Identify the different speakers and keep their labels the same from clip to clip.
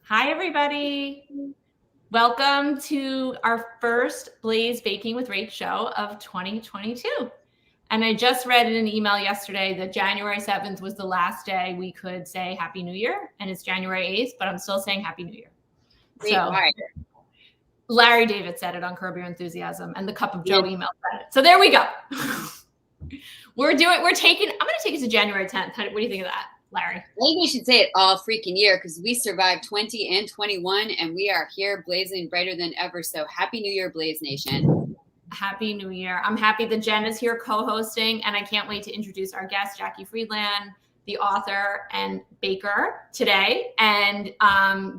Speaker 1: Hi, everybody. Welcome to our first Blaze Baking with Rach show of 2022. And I just read in an email yesterday that January 7th was the last day we could say Happy New Year, and it's January 8th, but I'm still saying Happy New Year.
Speaker 2: Wait, why?
Speaker 1: Larry David said it on Curb Your Enthusiasm, and the Cup of Joe email said it. So there we go. I'm going to take it to January 10th. What do you think of that, Larry?
Speaker 2: I think we should say it all freaking year because we survived 20 and 21 and we are here blazing brighter than ever. So Happy New Year, Blaze Nation.
Speaker 1: Happy New Year. I'm happy that Jen is here co-hosting, and I can't wait to introduce our guest, Jackie Friedland, the author and baker today. And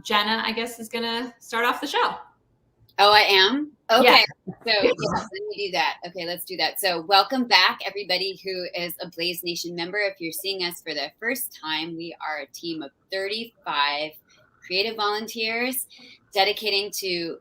Speaker 1: Jenna, I guess, is going to start off the show.
Speaker 2: Oh, I am? Okay.
Speaker 1: Yeah.
Speaker 2: So let me do that. Okay, let's do that. So welcome back, everybody who is a Blaze Nation member. If you're seeing us for the first time, we are a team of 35 creative volunteers dedicated to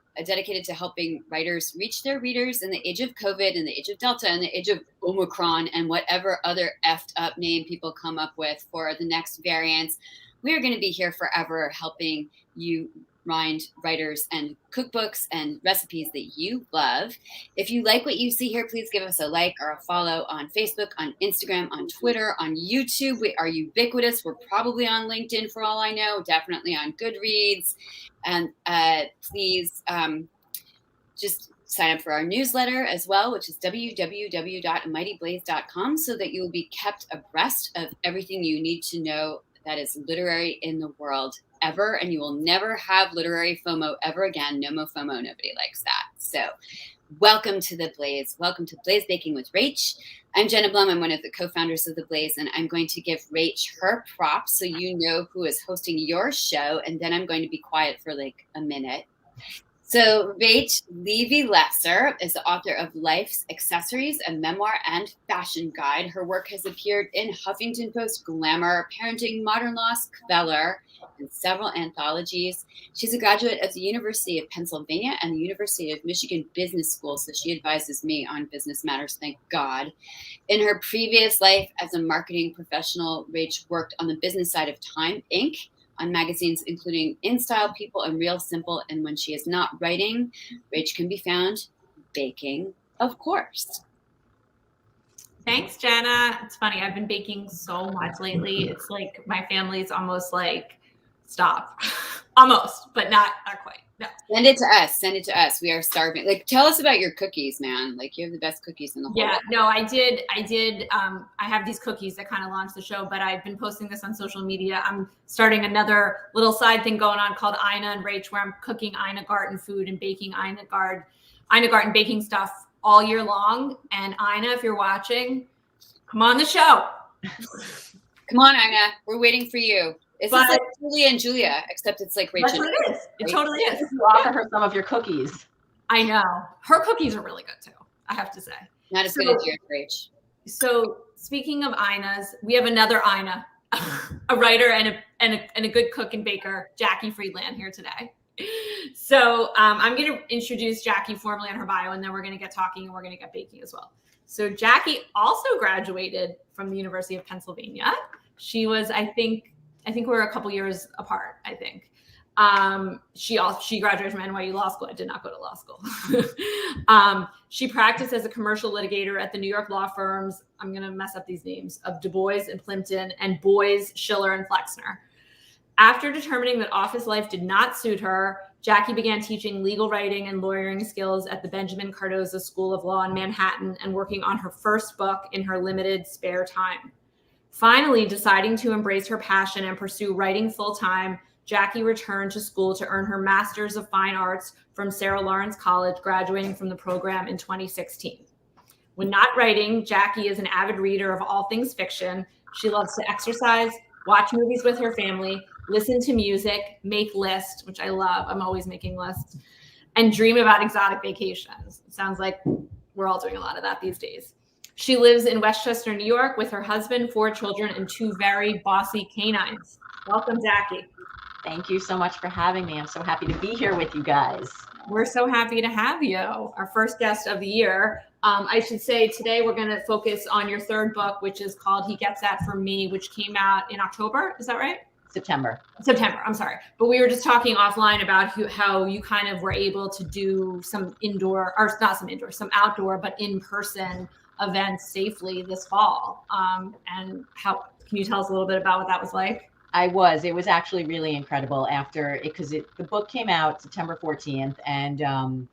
Speaker 2: helping writers reach their readers in the age of COVID, in the age of Delta, in the age of Omicron, and whatever other effed up name people come up with for the next variants. We are going to be here forever helping you find writers and cookbooks and recipes that you love. If you like what you see here, please give us a like or a follow on Facebook, on Instagram, on Twitter, on YouTube. We are ubiquitous. We're probably on LinkedIn for all I know, definitely on Goodreads. And please just sign up for our newsletter as well, which is www.amightyblaze.com, so that you will be kept abreast of everything you need to know that is literary in the world ever, and you will never have literary FOMO ever again. No more FOMO. Nobody likes that. So welcome to the Blaze. Welcome to Blaze Baking with Rach. I'm Jenna Blum. I'm one of the co-founders of the Blaze, and I'm going to give Rach her props so you know who is hosting your show, and then I'm going to be quiet for like a minute. So Rachel Levy Lesser is the author of Life's Accessories, a memoir and fashion guide. Her work has appeared in Huffington Post, Glamour, Parenting, Modern Loss, Kveller, and several anthologies. She's a graduate of the University of Pennsylvania and the University of Michigan Business School, so she advises me on business matters, thank God. In her previous life as a marketing professional, Rach worked on the business side of Time, Inc., on magazines including InStyle, People, and Real Simple. And when she is not writing, Rach can be found baking, of course.
Speaker 1: Thanks, Jenna. It's funny. I've been baking so much lately. It's like my family's almost like, stop. Almost, but not quite. No.
Speaker 2: Send it to us. Send it to us. We are starving. Like, tell us about your cookies, man. Like, you have the best cookies in the whole world.
Speaker 1: No, I did. I have these cookies that kind of launched the show, but I've been posting this on social media. I'm starting another little side thing going on called Ina and Rach, where I'm cooking Ina Garten food and baking Ina Garten baking stuff all year long. And Ina, if you're watching, come on the show.
Speaker 2: Come on, Ina. We're waiting for you. It's like Julia and Julia, except it's like Rachel.
Speaker 1: That's what it is. It totally is.
Speaker 3: You offer her some of your cookies.
Speaker 1: I know. Her cookies are really good too, I have to say.
Speaker 2: Not as good as yours, Rach.
Speaker 1: So speaking of Ina's, we have another Ina, a writer and a good cook and baker, Jackie Friedland, here today. So I'm going to introduce Jackie formally on her bio, and then we're going to get talking and we're going to get baking as well. So Jackie also graduated from the University of Pennsylvania. She was, I think we're a couple years apart, I think. She graduated from NYU Law School. I did not go to law school. She practiced as a commercial litigator at the New York law firms, I'm going to mess up these names, of Du Bois and Plimpton and Boyes, Schiller, and Flexner. After determining that office life did not suit her, Jackie began teaching legal writing and lawyering skills at the Benjamin Cardozo School of Law in Manhattan and working on her first book in her limited spare time. Finally, deciding to embrace her passion and pursue writing full-time, Jackie returned to school to earn her Master's of Fine Arts from Sarah Lawrence College, graduating from the program in 2016. When not writing, Jackie is an avid reader of all things fiction. She loves to exercise, watch movies with her family, listen to music, make lists, which I love. I'm always making lists, and dream about exotic vacations. It sounds like we're all doing a lot of that these days. She lives in Westchester, New York with her husband, 4 children, and 2 very bossy canines. Welcome, Jackie.
Speaker 3: Thank you so much for having me. I'm so happy to be here with you guys.
Speaker 1: We're so happy to have you, our first guest of the year. I should say today we're going to focus on your third book, which is called He Gets That From Me, which came out in October. Is that right?
Speaker 3: September.
Speaker 1: I'm sorry. But we were just talking offline about how you kind of were able to do some indoor, or not some indoor, some outdoor, but in-person events safely this fall. And how, can you tell us a little bit about what that was like?
Speaker 3: It was actually really incredible because the book came out September 14th, and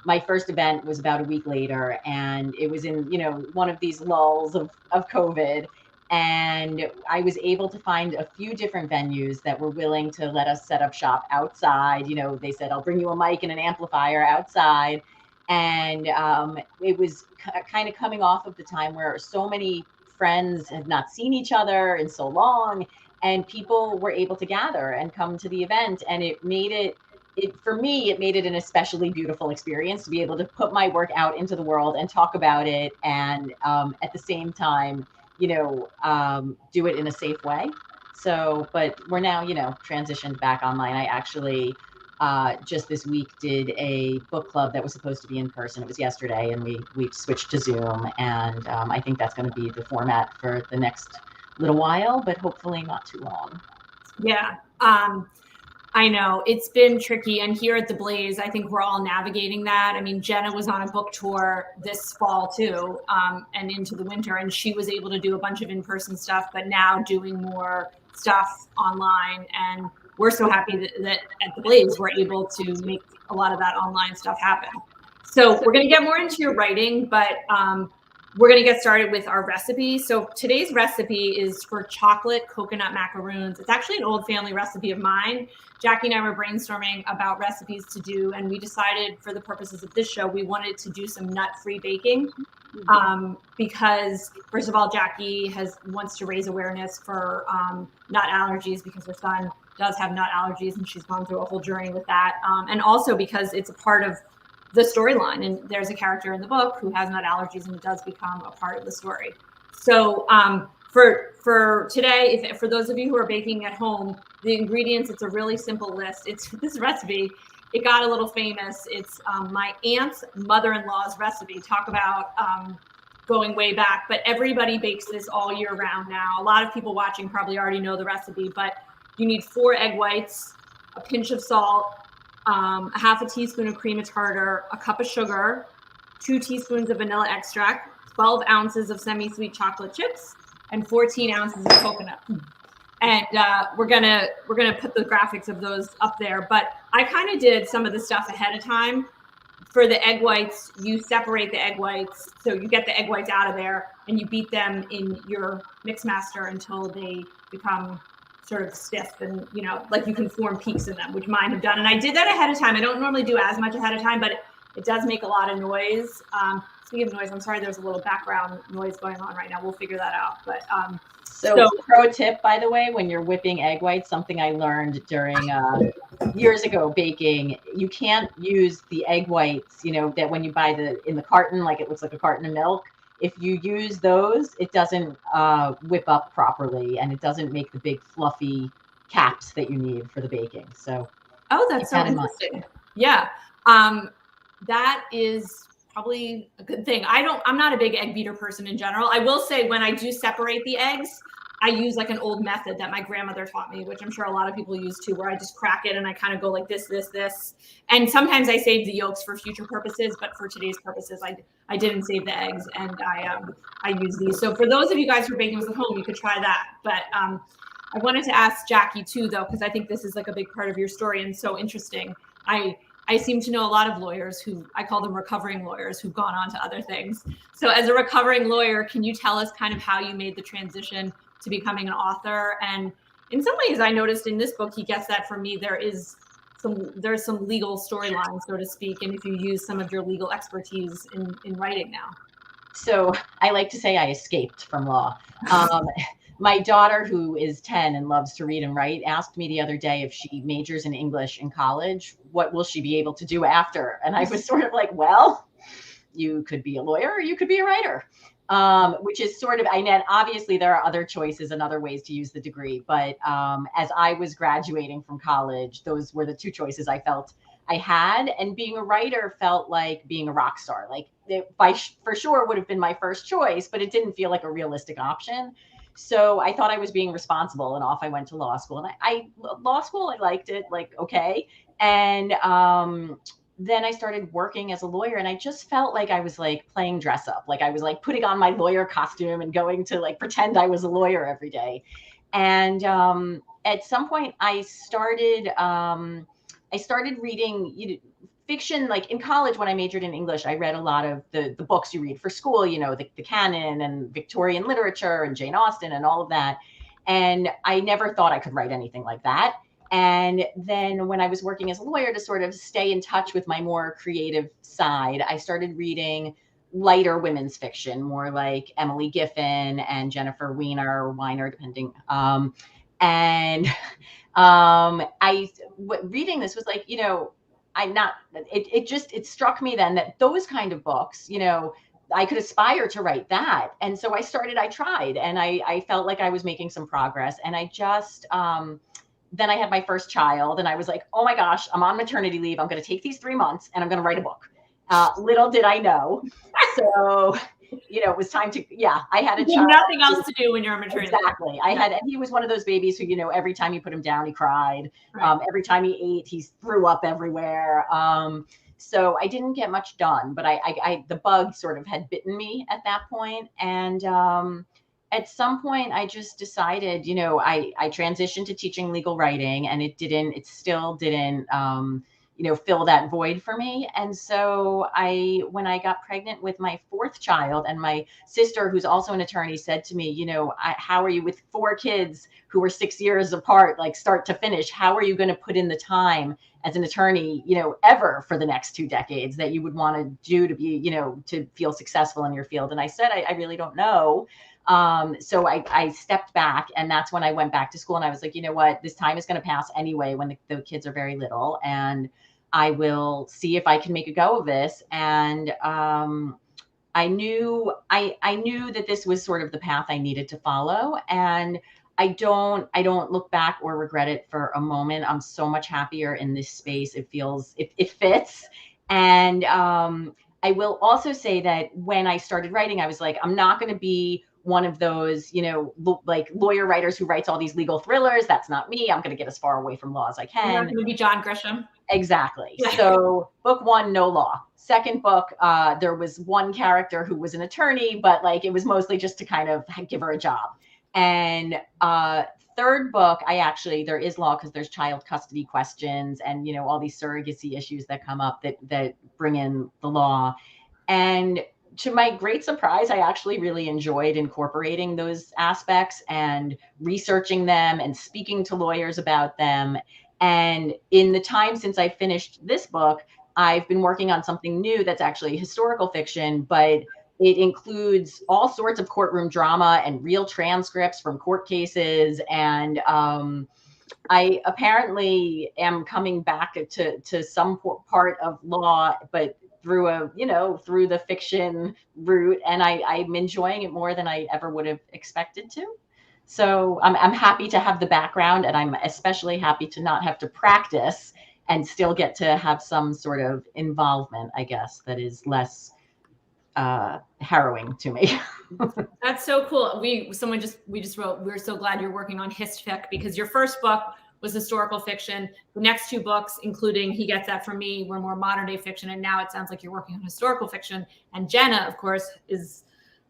Speaker 3: my first event was about a week later, and it was in, one of these lulls of COVID. And I was able to find a few different venues that were willing to let us set up shop outside. They said, I'll bring you a mic and an amplifier outside. And it was kind of coming off of the time where so many friends had not seen each other in so long, and people were able to gather and come to the event. And it made it an especially beautiful experience to be able to put my work out into the world and talk about it. And at the same time, do it in a safe way. So, but we're now, transitioned back online. I actually just this week did a book club that was supposed to be in person. It was yesterday, and we switched to Zoom. And I think that's going to be the format for the next little while, but hopefully not too long.
Speaker 1: Yeah. I know it's been tricky. And here at the Blaze, I think we're all navigating that. I mean, Jenna was on a book tour this fall too, and into the winter, and she was able to do a bunch of in-person stuff, but now doing more stuff online. And we're so happy that at the Blaze, we're able to make a lot of that online stuff happen. So we're going to get more into your writing, but we're going to get started with our recipe. So today's recipe is for chocolate coconut macaroons. It's actually an old family recipe of mine. Jackie and I were brainstorming about recipes to do, and we decided for the purposes of this show, we wanted to do some nut-free baking because, first of all, Jackie wants to raise awareness for nut allergies because her son does have nut allergies, and she's gone through a whole journey with that. And also because it's a part of the storyline, and there's a character in the book who has nut allergies, and it does become a part of the story. So for today, for those of you who are baking at home, the ingredients, it's a really simple list. It's this recipe, it got a little famous. It's my aunt's mother-in-law's recipe. Talk about going way back, but everybody bakes this all year round now. A lot of people watching probably already know the recipe, but you need 4 egg whites, a pinch of salt, a half a teaspoon of cream of tartar, a cup of sugar, 2 teaspoons of vanilla extract, 12 ounces of semi-sweet chocolate chips, and 14 ounces of coconut. And we're gonna put the graphics of those up there. But I kind of did some of the stuff ahead of time. For the egg whites, you separate the egg whites, so you get the egg whites out of there, and you beat them in your mix master until they become sort of stiff, and like you can form peaks in them, which mine have done. And I did that ahead of time. I don't normally do as much ahead of time, but it does make a lot of noise. Speaking of noise, I'm sorry, there's a little background noise going on right now. We'll figure that out. But
Speaker 3: so pro tip, by the way, when you're whipping egg whites, something I learned during years ago baking, you can't use the egg whites, that when you buy in the carton, like it looks like a carton of milk. If you use those, it doesn't whip up properly, and it doesn't make the big fluffy caps that you need for the baking. So,
Speaker 1: that's so interesting. Yeah, that is probably a good thing. I'm not a big egg beater person in general. I will say when I do separate the eggs, I use like an old method that my grandmother taught me, which I'm sure a lot of people use too, where I just crack it and I kind of go like this. And sometimes I save the yolks for future purposes, but for today's purposes, I didn't save the eggs, and I use these. So for those of you guys who are baking with at home, you could try that. But I wanted to ask Jackie too, though, because I think this is like a big part of your story and so interesting. I seem to know a lot of lawyers I call them recovering lawyers, who've gone on to other things. So as a recovering lawyer, can you tell us kind of how you made the transition to becoming an author? And in some ways, I noticed in this book, he gets that from me. There's some legal storyline, so to speak, and if you use some of your legal expertise in writing now.
Speaker 3: So I like to say I escaped from law. My daughter, who is 10 and loves to read and write, asked me the other day if she majors in English in college, what will she be able to do after? And I was sort of like, well, you could be a lawyer or you could be a writer, which is sort of, obviously there are other choices and other ways to use the degree. But as I was graduating from college, those were the 2 choices I felt I had. And being a writer felt like being a rock star. Like for sure would have been my first choice, but it didn't feel like a realistic option. So I thought I was being responsible, and off I went to law school. And law school, I liked it, like, okay. And then I started working as a lawyer, and I just felt like I was like playing dress up. Like I was like putting on my lawyer costume and going to like pretend I was a lawyer every day. And at some point I started reading, fiction. Like in college, when I majored in English, I read a lot of the books you read for school, the canon and Victorian literature and Jane Austen and all of that. And I never thought I could write anything like that. And then when I was working as a lawyer, to sort of stay in touch with my more creative side, I started reading lighter women's fiction, more like Emily Giffin and Jennifer Weiner or Weiner, depending. And reading this was like, it struck me then that those kind of books, I could aspire to write that. And so I tried, and I felt like I was making some progress. And I just, then I had my first child, and I was like, oh my gosh, I'm on maternity leave. I'm going to take these 3 months and I'm going to write a book. Little did I know. So, it was time to, I had a child.
Speaker 1: Nothing else to do when you're on maternity.
Speaker 3: Exactly. And he was one of those babies who, every time you put him down, he cried. Right. Every time he ate, he threw up everywhere. So I didn't get much done, but the bug sort of had bitten me at that point. And at some point I just decided, I transitioned to teaching legal writing, and it still didn't, fill that void for me. And so when I got pregnant with my 4th child, and my sister, who's also an attorney, said to me, how are you with 4 kids who were 6 years apart, like start to finish? How are you going to put in the time as an attorney, ever for the next 2 decades that you would want to do to be, to feel successful in your field? And I said, I really don't know. So I stepped back, and that's when I went back to school, and I was like, you know what, this time is going to pass anyway when the kids are very little, and I will see if I can make a go of this. And I knew that this was sort of the path I needed to follow. And I don't look back or regret it for a moment. I'm so much happier in this space. It fits. And I will also say that when I started writing, I was like, I'm not going to be one of those, like lawyer writers who writes all these legal thrillers. That's not me. I'm going to get as far away from law as I can.
Speaker 1: You're not going to be John Grisham.
Speaker 3: Exactly. Yeah. So book 1, no law. Second book, there was one character who was an attorney, but like it was mostly just to kind of give her a job. And third book, there is law, because there's child custody questions and, all these surrogacy issues that come up that bring in the law. And to my great surprise, I actually really enjoyed incorporating those aspects and researching them and speaking to lawyers about them. And in the time since I finished this book, I've been working on something new that's actually historical fiction, but it includes all sorts of courtroom drama and real transcripts from court cases. And I apparently am coming back to some part of law, but through the fiction route. And I'm enjoying it more than I ever would have expected to. So I'm happy to have the background, and I'm especially happy to not have to practice and still get to have some sort of involvement, I guess, that is less harrowing to me.
Speaker 1: That's so cool. We just wrote, we're so glad you're working on histfic, because your first book was historical fiction. The next 2 books, including He Gets That From Me, were more modern day fiction. And now it sounds like you're working on historical fiction. And Jenna, of course, is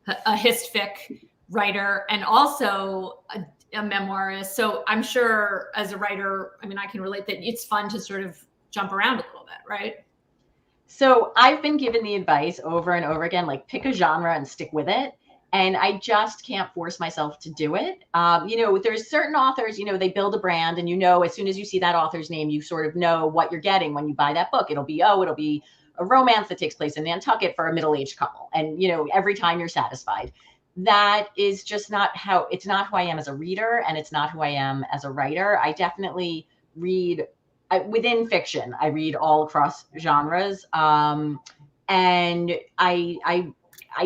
Speaker 1: a histfic writer and also a memoirist. So I'm sure as a writer, I can relate that it's fun to sort of jump around a little bit, right?
Speaker 3: So I've been given the advice over and over again, like pick a genre and stick with it. And I just can't force myself to do it. There's certain authors, they build a brand, and as soon as you see that author's name, you sort of know what you're getting when you buy that book. It'll be a romance that takes place in Nantucket for a middle-aged couple. And, every time you're satisfied. That is just it's not who I am as a reader, and it's not who I am as a writer. I definitely read within fiction. I read all across genres. And I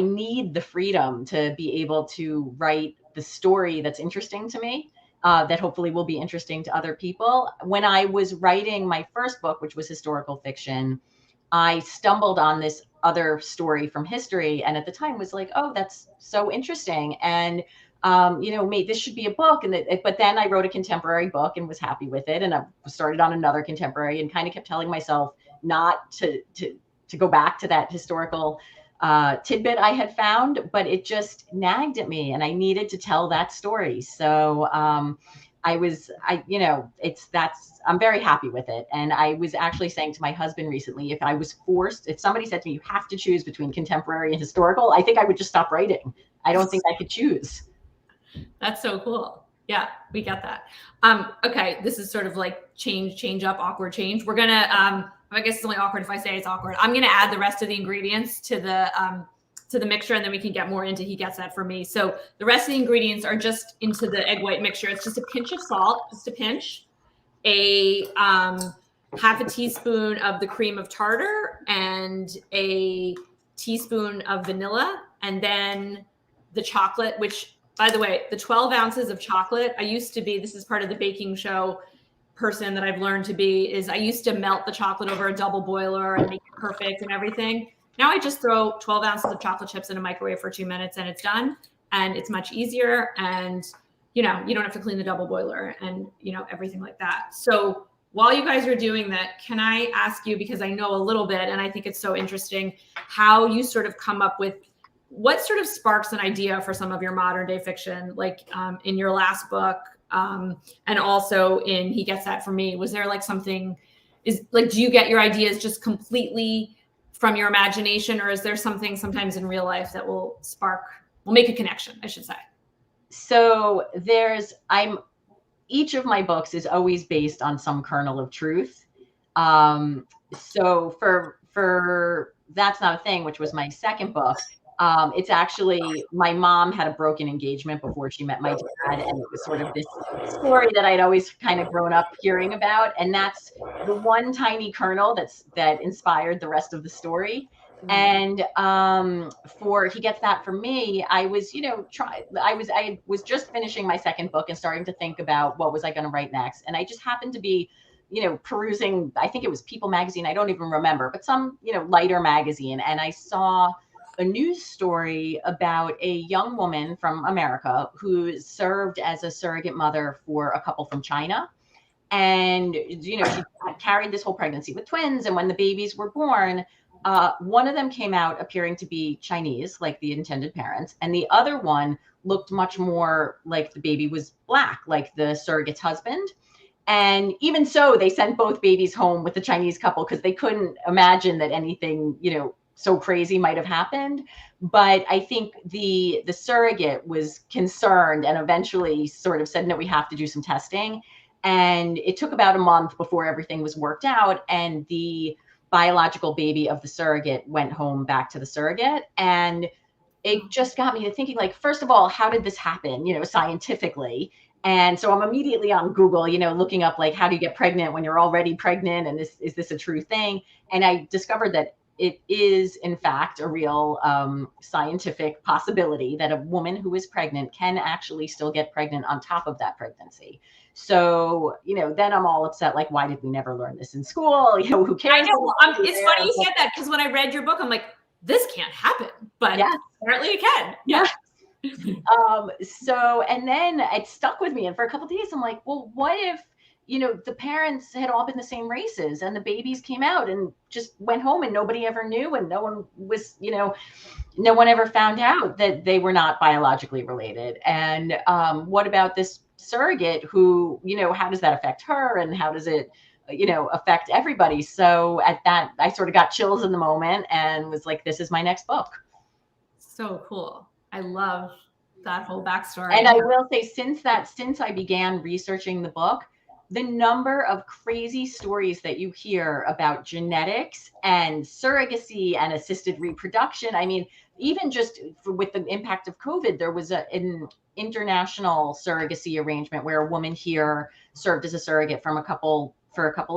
Speaker 3: need the freedom to be able to write the story that's interesting to me, that hopefully will be interesting to other people. When I was writing my first book, which was historical fiction, I stumbled on this other story from history, and at the time was like, oh, that's so interesting. And this should be a book. But then I wrote a contemporary book and was happy with it. And I started on another contemporary and kind of kept telling myself not to go back to that historical tidbit I had found, but it just nagged at me and I needed to tell that story. So I'm very happy with it. And I was actually saying to my husband recently, if somebody said to me, you have to choose between contemporary and historical, I think I would just stop writing. I don't think I could choose.
Speaker 1: That's so cool. Yeah, we get that. Okay, this is sort of like change up, awkward change. We're gonna, I guess it's only awkward if I say it's awkward. I'm gonna add the rest of the ingredients to the mixture, and then we can get more into He Gets That From Me. So the rest of the ingredients are just into the egg white mixture. It's just a pinch of salt, just a pinch, half a teaspoon of the cream of tartar, and a teaspoon of vanilla, and then the chocolate, which, by the way, the 12 ounces of chocolate, this is part of the baking show person that I've learned to be, I used to melt the chocolate over a double boiler and make it perfect and everything. Now I just throw 12 ounces of chocolate chips in a microwave for 2 minutes and it's done. And it's much easier. And, you don't have to clean the double boiler and, everything like that. So while you guys are doing that, can I ask you, because I know a little bit and I think it's so interesting, how you sort of come up with what sort of sparks an idea for some of your modern day fiction, like in your last book, and also in He Gets That From Me? Was there like something, do you get your ideas just completely from your imagination, or is there something sometimes in real life that will make a connection, I should say?
Speaker 3: So each of my books is always based on some kernel of truth. So for That's Not a Thing, which was my second book, it's actually, my mom had a broken engagement before she met my dad, and it was sort of this story that I'd always kind of grown up hearing about, and that's the one tiny kernel that inspired the rest of the story. And for He Gets That From Me, I was, I was just finishing my second book and starting to think about what was I going to write next, and I just happened to be perusing, I think it was People magazine, I don't even remember, but some lighter magazine, and I saw a news story about a young woman from America who served as a surrogate mother for a couple from China. And, she carried this whole pregnancy with twins. And when the babies were born, one of them came out appearing to be Chinese, like the intended parents. And the other one looked much more like the baby was Black, like the surrogate's husband. And even so, they sent both babies home with the Chinese couple because they couldn't imagine that anything, so crazy might have happened. But I think the surrogate was concerned and eventually sort of said, no, we have to do some testing. And it took about a month before everything was worked out. And the biological baby of the surrogate went home back to the surrogate. And it just got me to thinking, like, first of all, how did this happen, scientifically? And so I'm immediately on Google, looking up, like, how do you get pregnant when you're already pregnant? And is this a true thing? And I discovered that it is, in fact, a real scientific possibility that a woman who is pregnant can actually still get pregnant on top of that pregnancy. So, then I'm all upset, like, why did we never learn this in school? Who cares?
Speaker 1: I know. It's funny you said that, because when I read your book, I'm like, this can't happen. But apparently it can. Yeah.
Speaker 3: So, and then it stuck with me. And for a couple of days, I'm like, well, what if, the parents had all been the same races and the babies came out and just went home and nobody ever knew, and no one was, no one ever found out that they were not biologically related. And what about this surrogate who, how does that affect her, and how does it, affect everybody? So at that, I sort of got chills in the moment and was like, this is my next book.
Speaker 1: So cool. I love that whole backstory.
Speaker 3: And I will say, since I began researching the book, the number of crazy stories that you hear about genetics and surrogacy and assisted reproduction. I mean, even just with the impact of COVID, there was an international surrogacy arrangement where a woman here served as a surrogate for a couple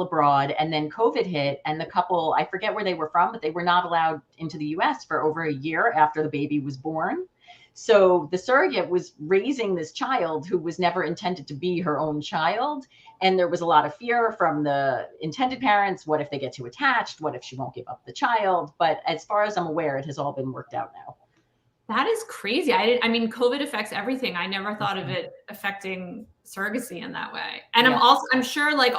Speaker 3: abroad, and then COVID hit, and the couple, I forget where they were from, but they were not allowed into the US for over a year after the baby was born. So the surrogate was raising this child who was never intended to be her own child. And there was a lot of fear from the intended parents. What if they get too attached? What if she won't give up the child? But as far as I'm aware, it has all been worked out now.
Speaker 1: That is crazy. I mean, COVID affects everything. I never thought of it affecting surrogacy in that way. And
Speaker 3: Yeah.
Speaker 1: I'm sure like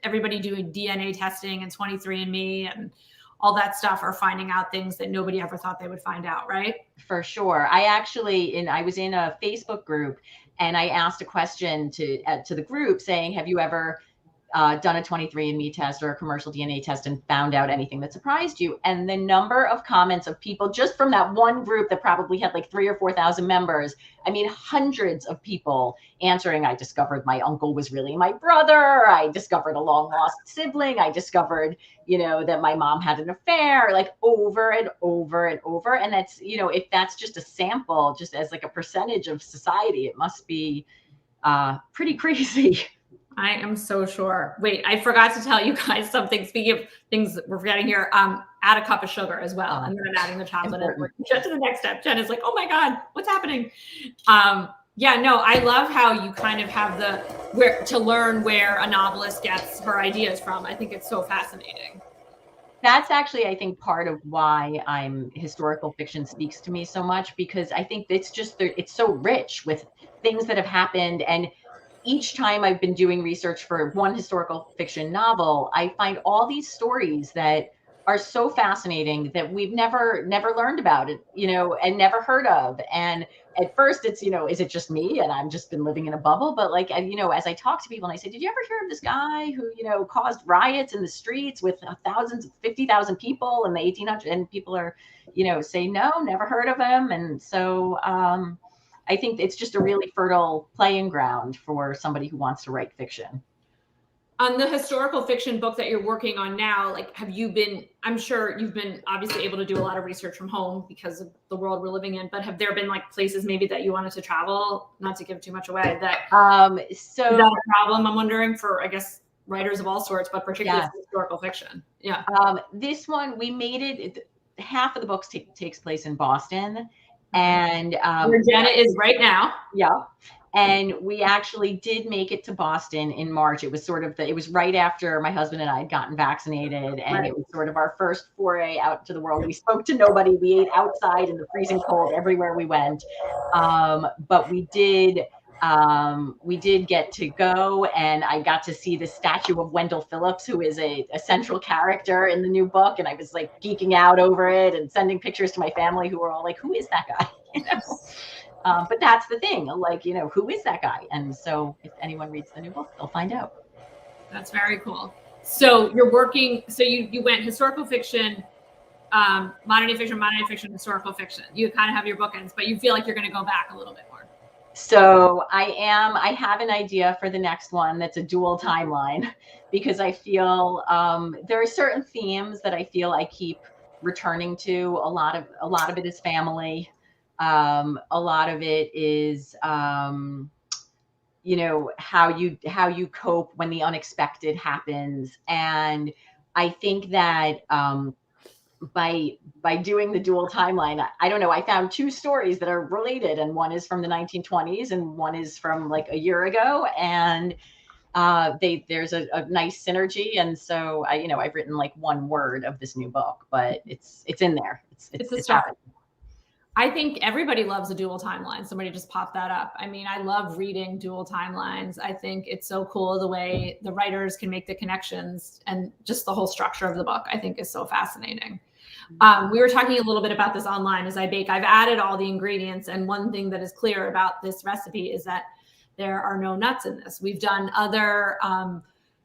Speaker 1: everybody doing DNA testing and 23andMe and all that stuff are finding out things that nobody ever thought they would find out, right?
Speaker 3: For sure. I was in a Facebook group and I asked a question to the group saying, have you ever done a 23andMe test or a commercial DNA test and found out anything that surprised you? And the number of comments of people just from that one group that probably had like 3,000 or 4,000 members, I mean, hundreds of people answering. I discovered my uncle was really my brother. I discovered a long lost sibling. I discovered, that my mom had an affair, like over and over and over. And that's, if that's just a sample, just as like a percentage of society, it must be pretty crazy.
Speaker 1: I am so sure. Wait, I forgot to tell you guys something. Speaking of things we're forgetting here, add a cup of sugar as well. And then I'm adding the chocolate and we're get to the next step. Jen is like, oh my God, what's happening? Yeah, no, I love how you kind of have where to learn where a novelist gets her ideas from. I think it's so fascinating.
Speaker 3: That's actually, I think, part of why historical fiction speaks to me so much, because I think it's so rich with things that have happened. And each time I've been doing research for one historical fiction novel, I find all these stories that are so fascinating that we've never learned about it, and never heard of. And at first it's, is it just me and I've just been living in a bubble? But like, as I talk to people and I say, did you ever hear of this guy who, caused riots in the streets with 50,000 people in the 1800s? And people are, say, no, never heard of him. And so, I think it's just a really fertile playing ground for somebody who wants to write fiction.
Speaker 1: On the historical fiction book that you're working on now, like, I'm sure you've been obviously able to do a lot of research from home because of the world we're living in, but have there been like places maybe that you wanted to travel, not to give too much away, that is that a problem, I'm wondering, for, I guess, writers of all sorts, but particularly historical fiction? Yeah.
Speaker 3: This one, we made it, half of the books takes place in Boston. And
Speaker 1: where Jenna is right now.
Speaker 3: Yeah. And we actually did make it to Boston in March. It was it was right after my husband and I had gotten vaccinated. And It was sort of our first foray out to the world. We spoke to nobody. We ate outside in the freezing cold everywhere we went. But we did get to go, and I got to see the statue of Wendell Phillips, who is a central character in the new book. And I was like geeking out over it and sending pictures to my family, who were all like, who is that guy? But that's the thing, like, who is that guy? And so if anyone reads the new book, they'll find out.
Speaker 1: That's very cool. So you're working, so you went historical fiction, modern fiction, historical fiction. You kind of have your bookends, but you feel like you're going to go back a little bit more.
Speaker 3: So I have an idea for the next one that's a dual timeline, because I feel there are certain themes that I feel I keep returning to. A lot of it is family. A lot of it is how you cope when the unexpected happens. And I think that by doing the dual timeline, I don't know, I found two stories that are related, and one is from the 1920s and one is from like a year ago, and there's a nice synergy. And so I've written like one word of this new book, but it's in there. It's a start.
Speaker 1: I think everybody loves a dual timeline. Somebody just popped that up. I mean, I love reading dual timelines. I think it's so cool the way the writers can make the connections, and just the whole structure of the book, I think, is so fascinating. We were talking a little bit about this online as I bake. I've added all the ingredients, and one thing that is clear about this recipe is that there are no nuts in this. We've done other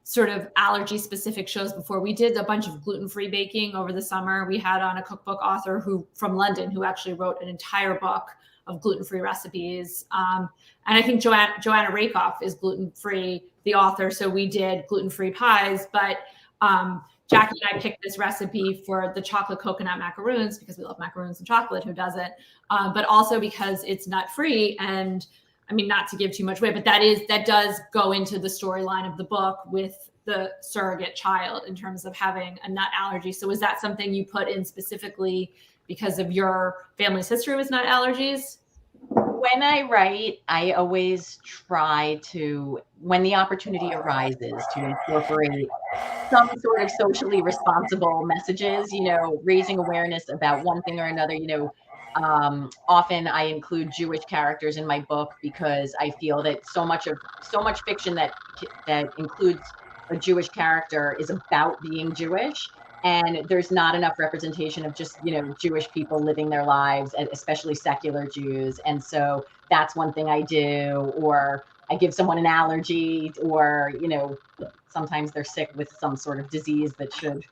Speaker 1: sort of allergy specific shows before. We did a bunch of gluten-free baking over the summer. We had on a cookbook author from London who actually wrote an entire book of gluten-free recipes. And I think Joanna Rakoff is gluten-free, the author. So we did gluten-free pies, but Jackie and I picked this recipe for the chocolate coconut macaroons because we love macaroons and chocolate, who doesn't? But also because it's nut-free. And I mean, not to give too much away, but that does go into the storyline of the book with the surrogate child in terms of having a nut allergy. So is that something you put in specifically because of your family's history with nut allergies?
Speaker 3: When I write, I always try to, when the opportunity arises, to incorporate some sort of socially responsible messages, raising awareness about one thing or another, Often I include Jewish characters in my book because I feel that so much fiction that includes a Jewish character is about being Jewish, and there's not enough representation of just, Jewish people living their lives, especially secular Jews. And so that's one thing I do. Or I give someone an allergy, or sometimes they're sick with some sort of disease that should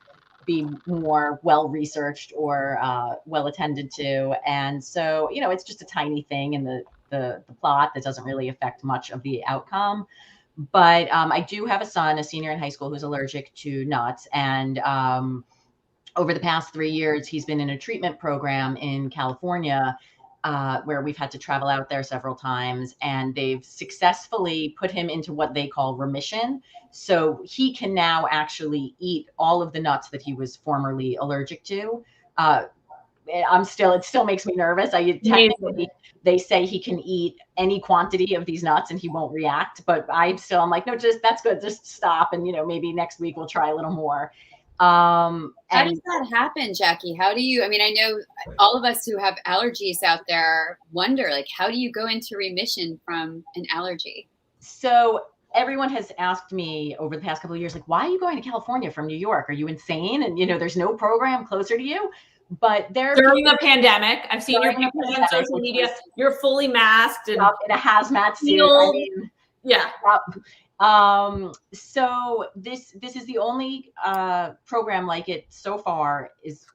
Speaker 3: be more well researched or well attended to. And so, it's just a tiny thing in the plot that doesn't really affect much of the outcome. But I do have a son, a senior in high school, who's allergic to nuts. And over the past 3 years, he's been in a treatment program in California, where we've had to travel out there several times, and they've successfully put him into what they call remission. So he can now actually eat all of the nuts that he was formerly allergic to. It still makes me nervous. Technically, they say he can eat any quantity of these nuts and he won't react, but I'm like, no, that's good. Just stop. And, maybe next week we'll try a little more.
Speaker 2: How does that happen, Jackie? I know all of us who have allergies out there wonder, like, how do you go into remission from an allergy?
Speaker 3: So everyone has asked me over the past couple of years, like, why are you going to California from New York? Are you insane? And, there's no program closer to you. But
Speaker 1: during the pandemic, I've seen your pictures on social media. You're fully masked and
Speaker 3: in a hazmat suit.
Speaker 1: Yeah.
Speaker 3: So this is the only program like it so far,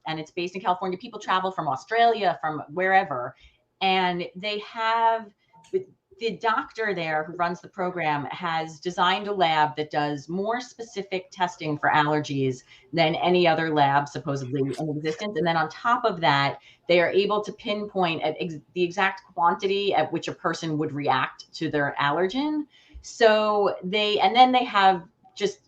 Speaker 3: and it's based in California. People travel from Australia, from wherever, and they have the doctor there who runs the program has designed a lab that does more specific testing for allergies than any other lab supposedly in existence. And then on top of that, they are able to pinpoint at the exact quantity at which a person would react to their allergen. So they have just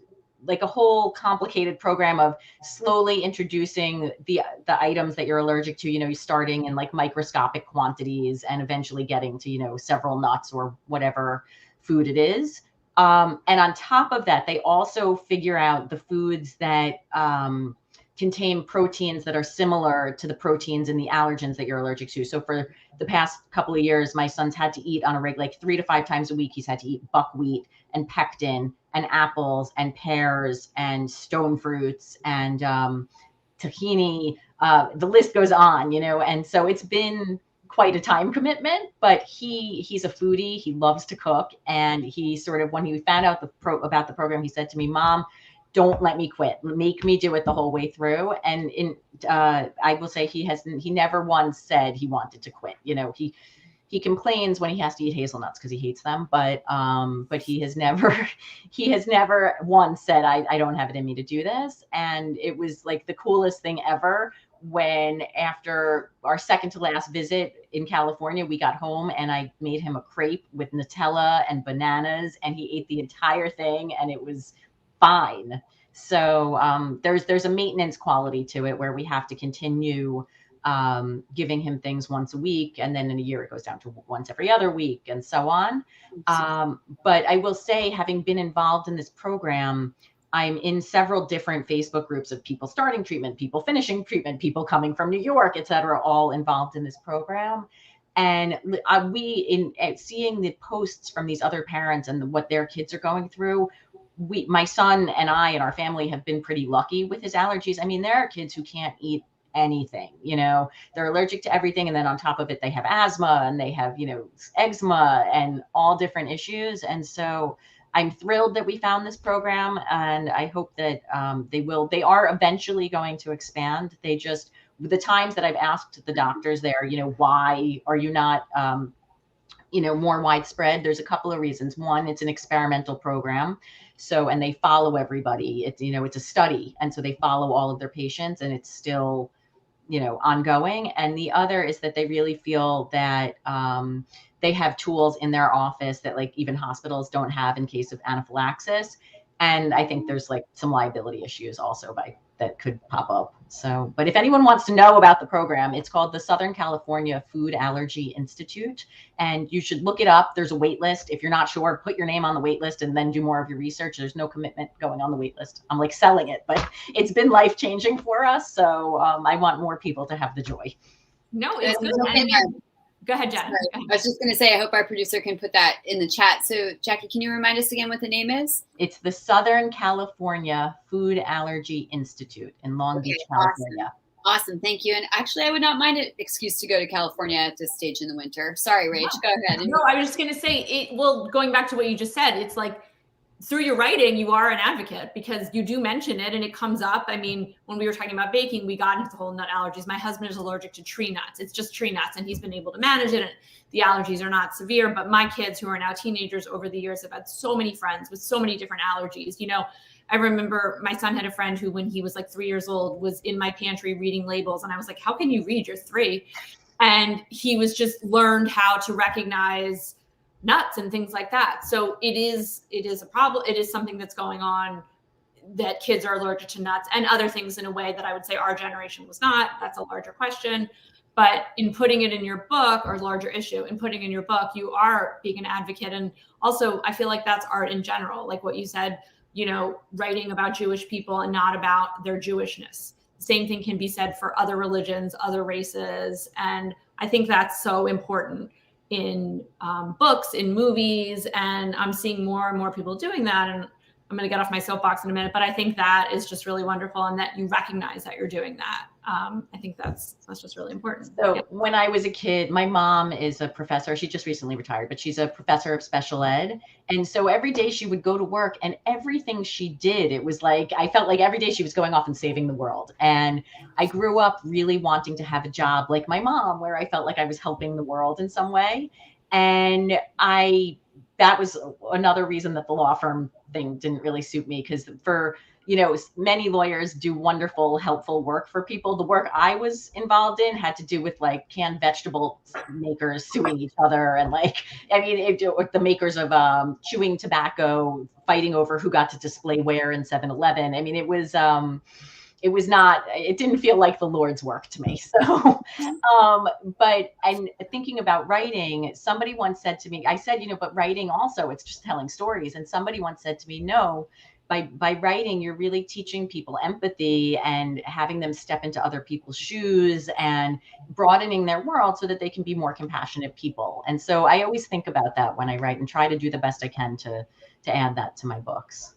Speaker 3: like a whole complicated program of slowly introducing the items that you're allergic to, starting in like microscopic quantities and eventually getting to, several nuts or whatever food it is. And on top of that, they also figure out the foods that contain proteins that are similar to the proteins in the allergens that you're allergic to. So for the past couple of years, my son's had to eat on a regular, like 3 to 5 times a week, he's had to eat buckwheat and pectin and apples and pears and stone fruits and tahini. The list goes on, and so it's been quite a time commitment, but he's a foodie. He loves to cook. And he sort of, when he found out about the program, he said to me, Mom, don't let me quit. Make me do it the whole way through. And I will say he never once said he wanted to quit. He complains when he has to eat hazelnuts because he hates them, but he has never once said, I don't have it in me to do this. And it was like the coolest thing ever when, after our second to last visit in California, we got home and I made him a crepe with Nutella and bananas, and he ate the entire thing and it was fine. So there's a maintenance quality to it where we have to continue giving him things once a week, and then in a year it goes down to once every other week, and so on. But I will say, having been involved in this program, I'm in several different Facebook groups of people starting treatment, people finishing treatment, people coming from New York, et cetera, all involved in this program. And seeing the posts from these other parents and what their kids are going through, my son and I and our family have been pretty lucky with his allergies. I mean, there are kids who can't eat anything, they're allergic to everything. And then on top of it, they have asthma and they have, eczema and all different issues. And so I'm thrilled that we found this program, and I hope that they are eventually going to expand. The times that I've asked the doctors there, why are you not, more widespread? There's a couple of reasons. One, it's an experimental program. So, and they follow everybody. It's a study. And so they follow all of their patients, and it's still, ongoing. And the other is that they really feel that they have tools in their office that like even hospitals don't have in case of anaphylaxis. And I think there's like some liability issues also that could pop up. So, but if anyone wants to know about the program, it's called the Southern California Food Allergy Institute, and you should look it up. There's a wait list. If you're not sure, put your name on the wait list and then do more of your research. There's no commitment going on the wait list. I'm like selling it, but it's been life-changing for us. So I want more people to have the joy.
Speaker 1: No, it's good. Go ahead, Jen. Go ahead.
Speaker 2: I was just going to say, I hope our producer can put that in the chat. So, Jackie, can you remind us again what the name is?
Speaker 3: It's the Southern California Food Allergy Institute in Long Beach, California.
Speaker 2: Awesome. Thank you. And actually, I would not mind an excuse to go to California at this stage in the winter. Sorry, Rach, go ahead.
Speaker 1: No, I was just going to say, going back to what you just said, it's like through your writing, you are an advocate because you do mention it and it comes up. I mean, when we were talking about baking, we got into the whole nut allergies. My husband is allergic to tree nuts. It's just tree nuts and he's been able to manage it. And the allergies are not severe, but my kids who are now teenagers over the years have had so many friends with so many different allergies. You know, I remember my son had a friend who, when he was like 3 years old, was in my pantry reading labels. And I was like, how can you read? You're 3. And he was just learned how to recognize nuts and things like that. So it is a problem. It is something that's going on, that kids are allergic to nuts and other things in a way that I would say our generation was not. That's a larger question. But in putting it in your book, or larger issue, in putting in your book, you are being an advocate. And also I feel like that's art in general. Like what you said, you know, writing about Jewish people and not about their Jewishness. The same thing can be said for other religions, other races. And I think that's so important in books, in movies, and I'm seeing more and more people doing that. And I'm going to get off my soapbox in a minute, but I think that is just really wonderful, and that you recognize that you're doing that. I think that's just really important.
Speaker 3: So when I was a kid, my mom is a professor. She just recently retired, but she's a professor of special ed. And so every day she would go to work, and everything she did, it was like, I felt like every day she was going off and saving the world. And I grew up really wanting to have a job like my mom, where I felt like I was helping the world in some way. And that was another reason that the law firm thing didn't really suit me, because for, you know, many lawyers do wonderful, helpful work for people. The work I was involved in had to do with like canned vegetable makers suing each other. And like, I mean, the makers of chewing tobacco fighting over who got to display where in 7-Eleven. I mean, it didn't feel like the Lord's work to me. So, but I'm thinking about writing. Somebody once said to me, I said, you know, but writing also, it's just telling stories. And somebody once said to me, no, by writing, you're really teaching people empathy and having them step into other people's shoes and broadening their world so that they can be more compassionate people. And so I always think about that when I write and try to do the best I can to add that to my books.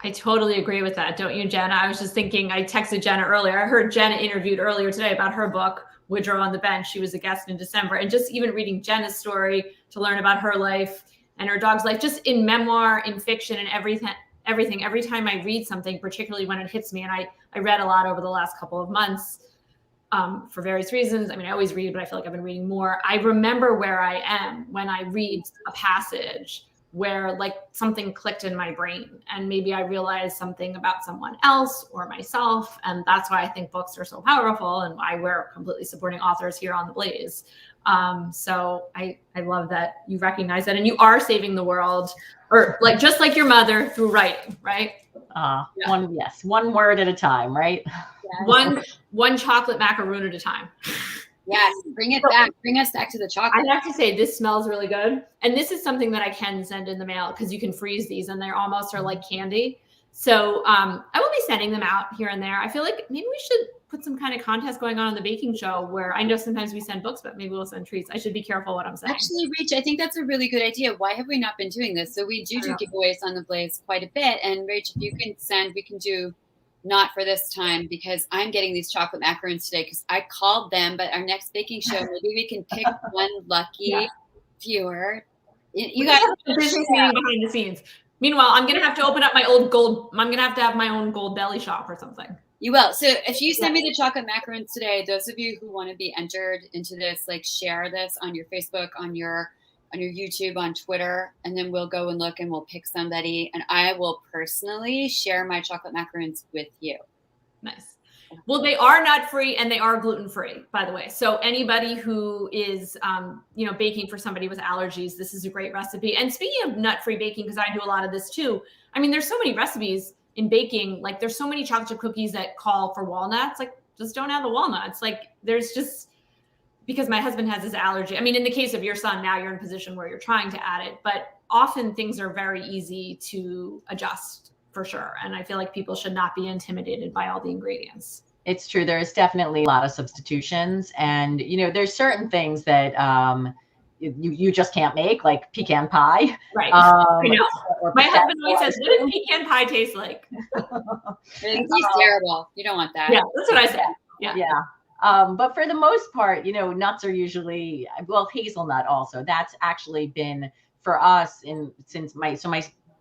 Speaker 1: I totally agree with that. Don't you, Jenna? I was just thinking, I texted Jenna earlier. I heard Jenna interviewed earlier today about her book, Woodrow on the Bench. She was a guest in December. And just even reading Jenna's story to learn about her life and her dog's life, just in memoir, in fiction, and everything. Every time I read something, particularly when it hits me, and I read a lot over the last couple of months for various reasons. I mean, I always read, but I feel like I've been reading more. I remember where I am when I read a passage where like something clicked in my brain, and maybe I realized something about someone else or myself. And that's why I think books are so powerful, and why we're completely supporting authors here on The Blaze. So I love that you recognize that, and you are saving the world, or like, just like your mother, through writing, right?
Speaker 3: One word at a time, right?
Speaker 1: Yeah. One chocolate macaroon at a time.
Speaker 2: Yes, bring it back. Bring us back to the chocolate.
Speaker 1: I have to say, this smells really good. And this is something that I can send in the mail, because you can freeze these and they almost are like candy. So I will be sending them out here and there. I feel like maybe we should put some kind of contest going on the baking show, where I know sometimes we send books, but maybe we'll send treats. I should be careful what I'm saying.
Speaker 2: Actually, Rach, I think that's a really good idea. Why have we not been doing this? So we do giveaways on The Blaze quite a bit. And Rach, if you can send, we can do, not for this time, because I'm getting these chocolate macaroons today, because I called them, but our next baking show, maybe we can pick one lucky viewer. You got
Speaker 1: a business meeting behind the scenes. Meanwhile, I'm going to have to open up my old gold. I'm going to have my own gold belly shop or something.
Speaker 2: You will. So if you send me the chocolate macaroons today, those of you who want to be entered into this, like, share this on your Facebook, on your YouTube, on Twitter, and then we'll go and look and we'll pick somebody, and I will personally share my chocolate macaroons with you.
Speaker 1: Nice. Well, they are nut-free and they are gluten-free, by the way. So anybody who is, baking for somebody with allergies, this is a great recipe. And speaking of nut-free baking, because I do a lot of this too, I mean, there's so many recipes in baking. Like, there's so many chocolate chip cookies that call for walnuts. Like, just don't add the walnuts. Like, there's just, because my husband has this allergy. I mean, in the case of your son, now you're in a position where you're trying to add it, but often things are very easy to adjust, for sure. And I feel like people should not be intimidated by all the ingredients.
Speaker 3: It's true. There's definitely a lot of substitutions, and there's certain things that you just can't make, like pecan pie.
Speaker 1: Right. I know.
Speaker 3: Or
Speaker 1: My husband always says,
Speaker 3: pistachio.
Speaker 1: "What does pecan pie taste like?"
Speaker 2: It tastes terrible. You don't want that.
Speaker 1: Yeah, that's what I said. Yeah.
Speaker 3: But for the most part, nuts are usually, well, hazelnut also. That's actually been for us since my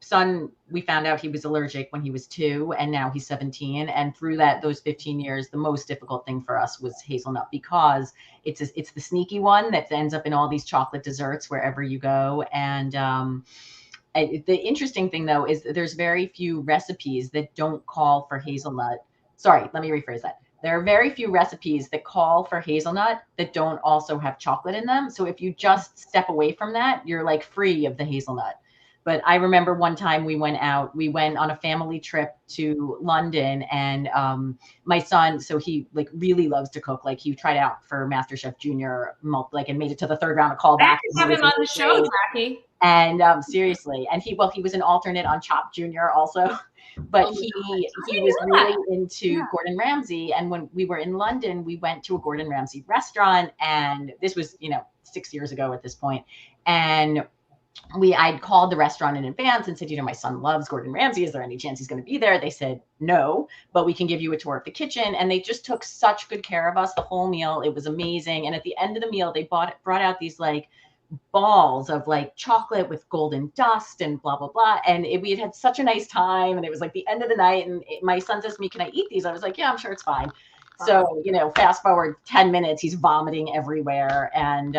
Speaker 3: son, we found out he was allergic when he was 2, and now he's 17. And through those 15 years, the most difficult thing for us was hazelnut, because it's the sneaky one that ends up in all these chocolate desserts wherever you go. And the interesting thing, though, is that there's very few recipes that don't call for hazelnut. Sorry, let me rephrase that. There are very few recipes that call for hazelnut that don't also have chocolate in them. So if you just step away from that, you're like free of the hazelnut. But I remember one time we went on a family trip to London, and my son, so he like really loves to cook. Like he tried out for MasterChef Junior, and made it to the 3rd round of callback.
Speaker 1: I have him on the show, Jackie.
Speaker 3: And seriously, and he was an alternate on Chopped Junior also. But he was really into Gordon Ramsay. And when we were in London, we went to a Gordon Ramsay restaurant, and this was 6 years ago at this point. And I'd called the restaurant in advance and said, my son loves Gordon Ramsay. Is there any chance he's going to be there? They said, no, but we can give you a tour of the kitchen. And they just took such good care of us the whole meal. It was amazing. And at the end of the meal, they brought out these like balls of like chocolate with golden dust and blah, blah, blah. And we had such a nice time. And it was like the end of the night. And my son says to me, can I eat these? I was like, yeah, I'm sure it's fine. So, fast forward 10 minutes, he's vomiting everywhere. And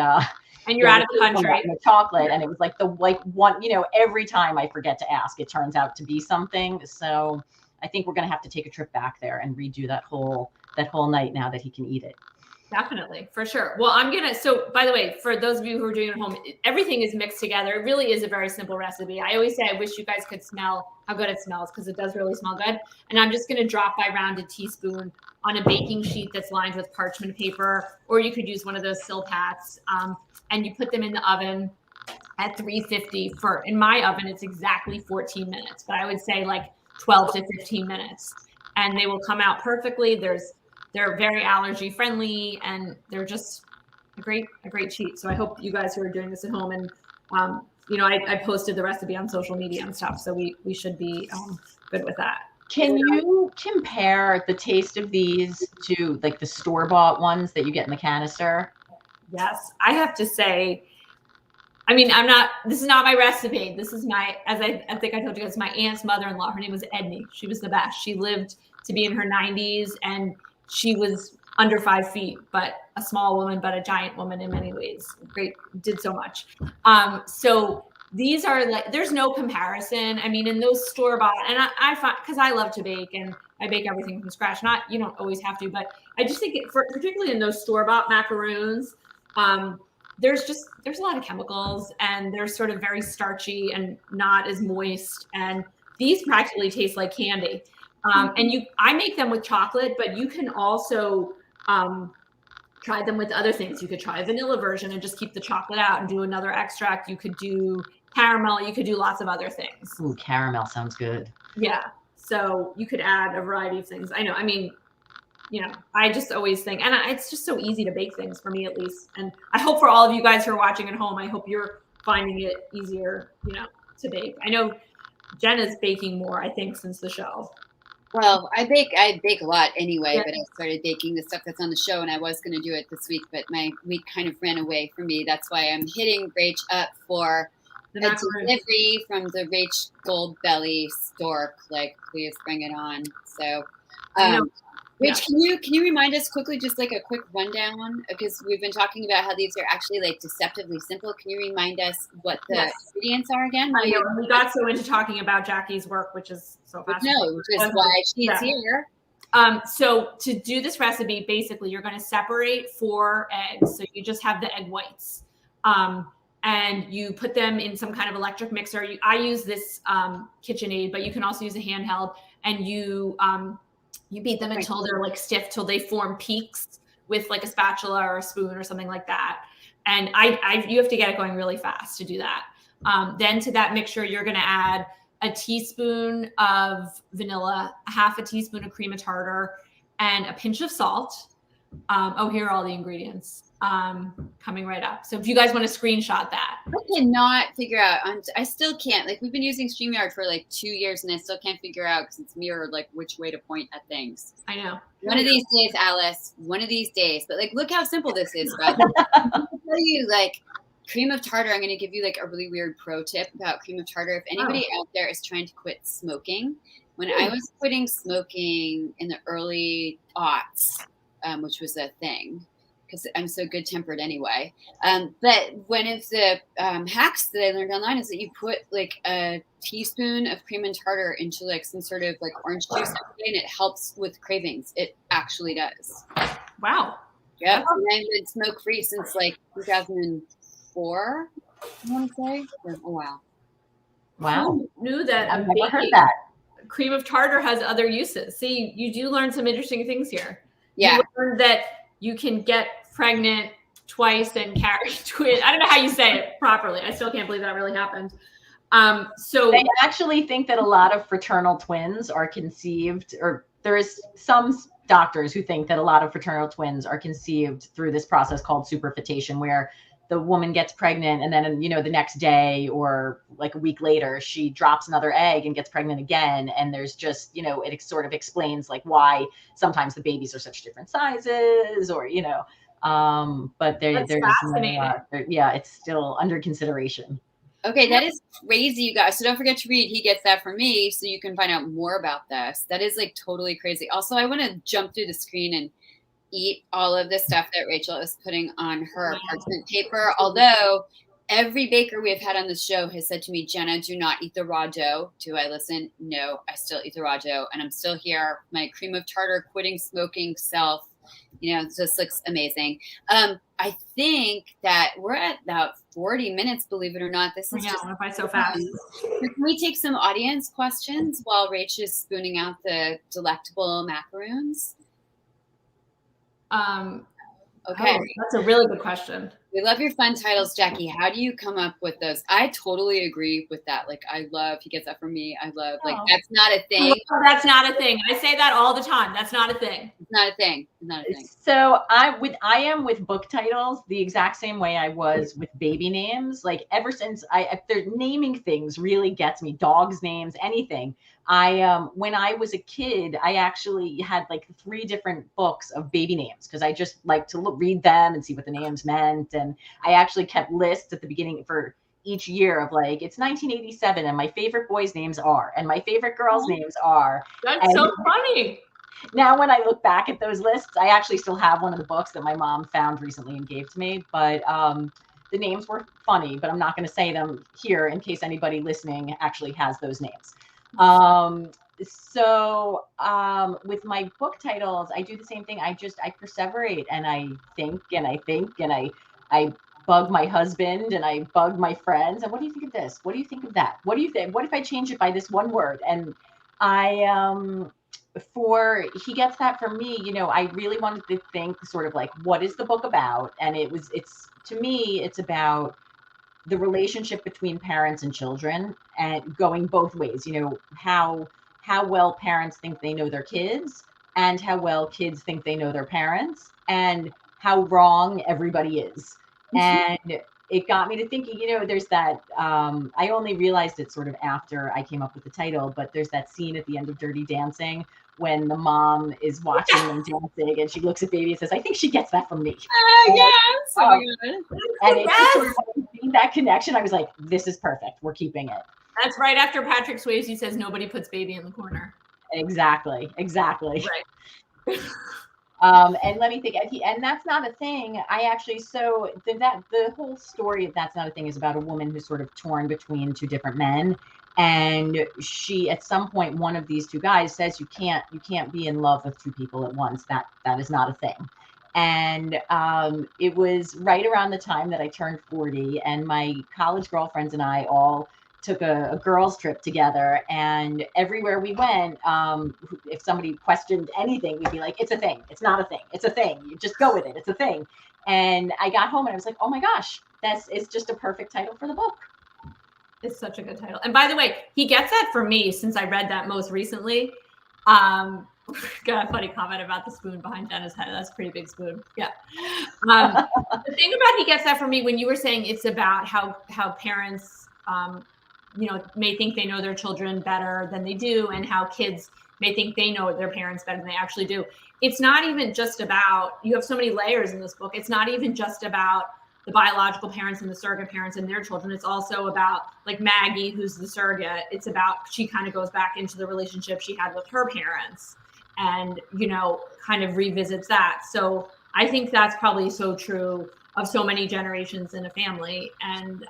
Speaker 1: you're out of the country.
Speaker 3: The chocolate, and it was like one. Every time I forget to ask, it turns out to be something. So I think we're gonna have to take a trip back there and redo that whole night now that he can eat it.
Speaker 1: Definitely, for sure. Well, so by the way, for those of you who are doing it at home, everything is mixed together. It really is a very simple recipe. I always say I wish you guys could smell how good it smells, because it does really smell good. And I'm just going to drop by rounded teaspoon on a baking sheet that's lined with parchment paper, or you could use one of those Silpats, and you put them in the oven at 350 in my oven, it's exactly 14 minutes, but I would say like 12 to 15 minutes, and they will come out perfectly. They're very allergy friendly, and they're just a great treat. So I hope you guys who are doing this at home, and I posted the recipe on social media and stuff, so we should be good with that.
Speaker 3: Can you compare the taste of these to like the store-bought ones that you get in the canister?
Speaker 1: Yes, I have to say, this is not my recipe. This is I think I told you guys, my aunt's mother-in-law. Her name was Edney. She was the best. She lived to be in her 90s, and she was under 5 feet, but a small woman, but a giant woman in many ways. Great, did so much. So these are like, there's no comparison. In those store-bought, and I find, because I love to bake and I bake everything from scratch. You don't always have to, but I just think particularly in those store-bought macaroons, there's a lot of chemicals, and they're sort of very starchy and not as moist. And these practically taste like candy. I make them with chocolate, but you can also try them with other things. You could try a vanilla version and just keep the chocolate out and do another extract. You could do caramel. You could do lots of other things.
Speaker 3: Ooh, caramel sounds good.
Speaker 1: Yeah. So you could add a variety of things. I know. I just always think, and it's just so easy to bake things, for me at least. And I hope for all of you guys who are watching at home, I hope you're finding it easier, to bake. I know Jen is baking more, I think, since the show.
Speaker 2: Well, I bake a lot anyway, but I started baking the stuff that's on the show, and I was going to do it this week, but my week kind of ran away from me. That's why I'm hitting Rach up for a delivery from the Rach Goldbelly store. Like, please bring it on. So, Rach, can you remind us quickly, just like a quick rundown, because we've been talking about how these are actually like deceptively simple. Can you remind us what the ingredients are again?
Speaker 1: I know, we got so into talking about Jackie's work, which is so fascinating.
Speaker 2: No, just why she's here.
Speaker 1: So to do this recipe, basically, you're going to separate 4 eggs. So you just have the egg whites, and you put them in some kind of electric mixer. I use this KitchenAid, but you can also use a handheld, and you beat them until they're like stiff, till they form peaks with like a spatula or a spoon or something like that. And you have to get it going really fast to do that. Then to that mixture, you're going to add a teaspoon of vanilla, half a teaspoon of cream of tartar, and a pinch of salt. Here are all the ingredients coming right up. So if you guys want to screenshot that.
Speaker 2: I cannot figure out. I still can't. Like, we've been using StreamYard for like 2 years, and I still can't figure out because it's mirrored like which way to point at things.
Speaker 1: I know.
Speaker 2: One of these days, Alice. One of these days. But like, look how simple this is. But I'll tell you, like, cream of tartar. I'm going to give you like a really weird pro tip about cream of tartar. If anybody out there is trying to quit smoking, when I was quitting smoking in the early aughts, which was a thing, because I'm so good tempered anyway. But one of the hacks that I learned online is that you put like a teaspoon of cream and tartar into like some sort of like orange juice and it helps with cravings. It actually does.
Speaker 1: Wow.
Speaker 2: Yep. And I've been smoke free since like 2004, I want to say. Oh, wow.
Speaker 3: Wow.
Speaker 1: Who knew that?
Speaker 3: I've never heard that.
Speaker 1: Cream of tartar has other uses. See, you do learn some interesting things here.
Speaker 2: Yeah.
Speaker 1: You learned that you can get pregnant twice and carry twins. I don't know how you say it properly. I still can't believe that really happened. So
Speaker 3: they actually think that a lot of fraternal twins are conceived, or there's some doctors who think that a lot of fraternal twins are conceived through this process called superfetation, where the woman gets pregnant and then, you know, the next day or like a week later, she drops another egg and gets pregnant again. And there's just, you know, it sort of explains like why sometimes the babies are such different sizes, or, you know, but there's yeah, it's still under consideration.
Speaker 2: Okay, that is crazy, you guys. So don't forget to read He Gets That From Me so you can find out more about this. That is like totally crazy. Also, I want to jump through the screen and eat all of the stuff that Rachel is putting on her parchment paper. Although every baker we have had on the show has said to me, Jenna, do not eat the raw dough. Do I listen? No, I still eat the raw dough. And I'm still here. My cream of tartar, quitting smoking self. You know, this looks amazing. I think that we're at about 40 minutes, believe it or not. This is just
Speaker 1: went by so fast.
Speaker 2: Can we take some audience questions while Rach is spooning out the delectable macaroons? Okay.
Speaker 1: That's a really good question.
Speaker 2: We love your fun titles, Jackie. How do you come up with those? I totally agree with that. Like, I love He Gets That From Me. I love, like, that's not a thing.
Speaker 1: That's not a thing. I say that all the time. That's not a thing.
Speaker 2: It's not a thing. It's not a thing.
Speaker 3: So I am with book titles the exact same way I was with baby names. Like, ever since they're naming things really gets me. Dogs' names, anything. When I was a kid, I actually had like 3 different books of baby names because I just like to read them and see what the names meant. And I actually kept lists at the beginning for each year of like, it's 1987 and my favorite boys' names are, and my favorite girls' names are.
Speaker 1: That's so funny.
Speaker 3: Now, when I look back at those lists, I actually still have one of the books that my mom found recently and gave to me. But the names were funny, but I'm not going to say them here in case anybody listening actually has those names. With my book titles, I do the same thing. I perseverate and I think and I bug my husband and I bug my friends. And what do you think of this? What do you think of that? What do you think? What if I change it by this one word? And for He Gets That From Me, you know, I really wanted to think sort of like, what is the book about? And to me, it's about the relationship between parents and children and going both ways, you know, how well parents think they know their kids and how well kids think they know their parents and how wrong everybody is. And it got me to thinking, you know, there's that, I only realized it sort of after I came up with the title, but there's that scene at the end of Dirty Dancing when the mom is watching them dancing and she looks at baby and says, I think she gets that from me.
Speaker 2: Yes. Oh, good.
Speaker 3: And it's just sort of seeing that connection. I was like, this is perfect. We're keeping it.
Speaker 1: That's right after Patrick Swayze says nobody puts baby in the corner.
Speaker 3: Exactly.
Speaker 1: Right.
Speaker 3: And let me think. And That's Not a Thing. The whole story of That's Not a Thing is about a woman who's sort of torn between 2 different men. And she, at some point, one of these 2 guys says, you can't be in love with 2 people at once. That is not a thing. And it was right around the time that I turned 40, and my college girlfriends and I all took a girls trip together. And everywhere we went, if somebody questioned anything, we'd be like, it's a thing. It's not a thing. It's a thing. You just go with it. It's a thing. And I got home and I was like, oh my gosh, it's just a perfect title for the book.
Speaker 1: It's such a good title. And by the way, He Gets That From Me, since I read that most recently. Got a funny comment about the spoon behind Jenna's head. That's a pretty big spoon. Yeah. The thing about he gets that from me when you were saying it's about how parents, may think they know their children better than they do, and how kids may think they know their parents better than they actually do. It's not even just about, you have so many layers in this book. It's not even just about the biological parents and the surrogate parents and their children. It's also about like Maggie, who's the surrogate. It's about, she kind of goes back into the relationship she had with her parents and, kind of revisits that. So I think that's probably so true of so many generations in a family. And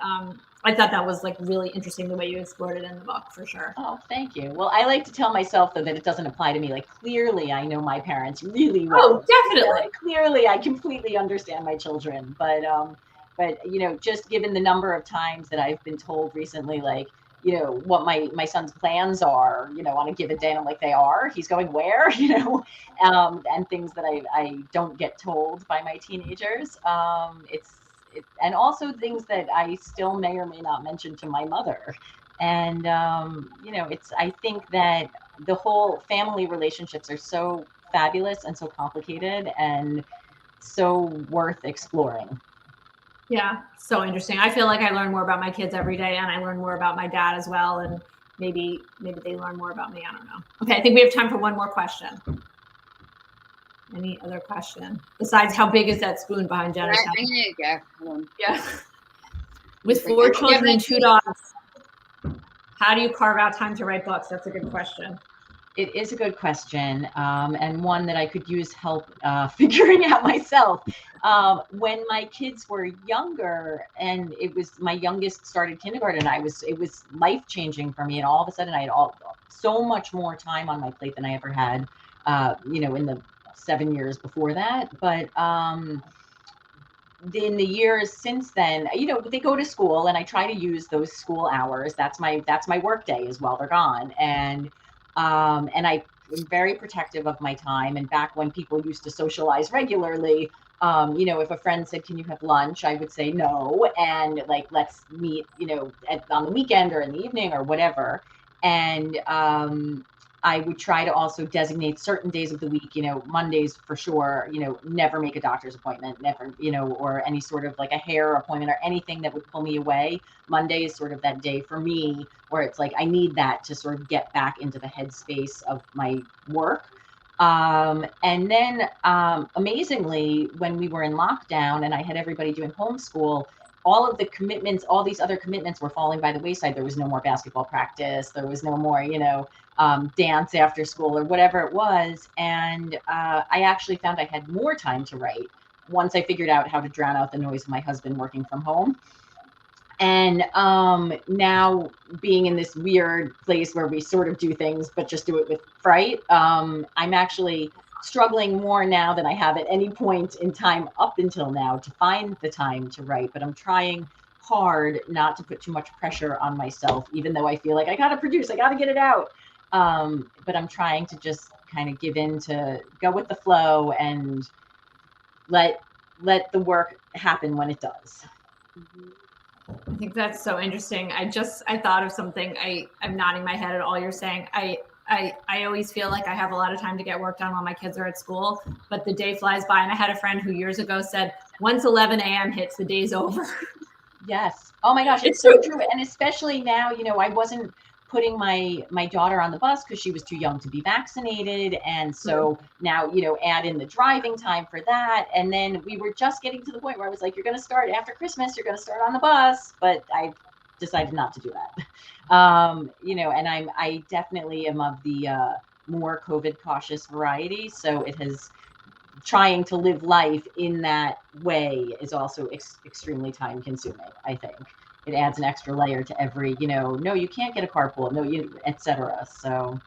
Speaker 1: I thought that was like really interesting the way you explored it in the book, for sure.
Speaker 3: Oh, thank you. Well, I like to tell myself though that it doesn't apply to me. Like clearly I know my parents really well.
Speaker 1: Oh, definitely.
Speaker 3: Clearly I completely understand my children, but just given the number of times that I've been told recently, like, what my son's plans are, on a given day. And I'm like, he's going where, and things that I don't get told by my teenagers. And also things that I still may or may not mention to my mother. And, I think that the whole family relationships are so fabulous and so complicated and so worth exploring.
Speaker 1: Yeah, so interesting. I feel like I learn more about my kids every day, and I learn more about my dad as well. And maybe they learn more about me. I don't know. Okay, I think we have time for one more question. Any other question besides how big is that spoon behind Jenna's head?
Speaker 2: I'm gonna go.
Speaker 1: Yeah. With 4 children and 2 dogs, how do you carve out time to write books? That's a good question.
Speaker 3: It is a good question, and one that I could use help figuring out myself. When my kids were younger, and it was my youngest started kindergarten, it was life-changing for me, and all of a sudden I had so much more time on my plate than I ever had, in the 7 years before that. But in the years since then, they go to school, and I try to use those school hours. That's my work day is while they're gone, and I am very protective of my time. And back when people used to socialize regularly, if a friend said, "Can you have lunch?" I would say no, and like, let's meet, on the weekend or in the evening or whatever. And I would try to also designate certain days of the week, Mondays for sure, never make a doctor's appointment, never, or any sort of like a hair appointment or anything that would pull me away. Monday is sort of that day for me where it's like, I need that to sort of get back into the headspace of my work. And then amazingly, when we were in lockdown and I had everybody doing homeschool, all of the commitments, all these other commitments were falling by the wayside. There was no more basketball practice. There was no more, dance after school or whatever it was. And I actually found I had more time to write once I figured out how to drown out the noise of my husband working from home. And now being in this weird place where we sort of do things, but just do it with fright, I'm actually struggling more now than I have at any point in time up until now to find the time to write. But I'm trying hard not to put too much pressure on myself, even though I feel like I got to produce, I got to get it out. But I'm trying to just kind of give in to go with the flow and let the work happen when it does.
Speaker 1: I think that's so interesting. I thought of something. I'm nodding my head at all you're saying. I always feel like I have a lot of time to get work done while my kids are at school, but the day flies by. And I had a friend who years ago said, once 11 a.m. hits, the day's over.
Speaker 3: Yes. Oh my gosh, it's so true. And especially now, I wasn't putting my daughter on the bus because she was too young to be vaccinated. And so now, add in the driving time for that. And then we were just getting to the point where I was like, you're going to start after Christmas, you're going to start on the bus. But I decided not to do that. And I definitely am of the more COVID cautious variety. So it has trying to live life in that way is also extremely time consuming. I think it adds an extra layer to every, no, you can't get a carpool, no, etc. So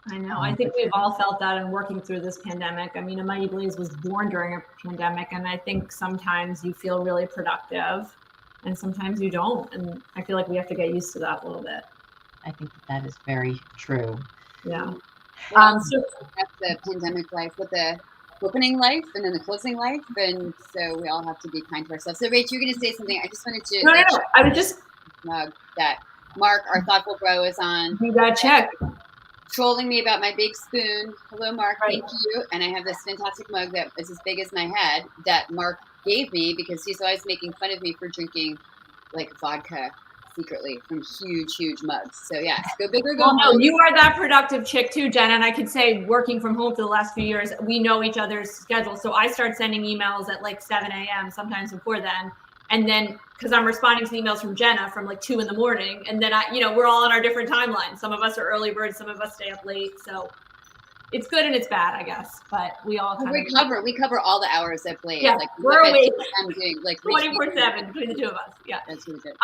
Speaker 1: I know. I think we've all felt that in working through this pandemic. I mean, A Mighty Blaze was born during a pandemic, and I think sometimes you feel really productive and sometimes you don't. And I feel like we have to get used to that a little bit.
Speaker 3: I think that is very true.
Speaker 1: Yeah.
Speaker 2: So that's the pandemic life with the opening life and then the closing life. And so we all have to be kind to ourselves. So Rach, you're going to say something. I just wanted to.
Speaker 1: No. I would just.
Speaker 2: That Mark, our thoughtful bro, is on.
Speaker 1: You got to check.
Speaker 2: trolling me about my big spoon. Hello, Mark.
Speaker 1: Right.
Speaker 2: Thank you. And I have this fantastic mug that is as big as my head that Mark gave me because he's always making fun of me for drinking like vodka secretly from huge mugs. So yes, go big or go
Speaker 1: Well, no,
Speaker 2: home.
Speaker 1: you are that productive chick too, Jen. And I could say working from home for the last few years, we know each other's schedules. So I start sending emails at like 7 a.m. sometimes before then. And then because I'm responding to emails from Jenna from like 2 a.m. And then we're all on our different timelines. Some of us are early birds, some of us stay up late. So it's good and it's bad, I guess. But we all
Speaker 2: we cover all the hours at Blaze.
Speaker 1: Yeah,
Speaker 2: like
Speaker 1: we're awake.
Speaker 2: I'm doing like
Speaker 1: 24/7 between the two of us. Yeah,
Speaker 2: that's really good.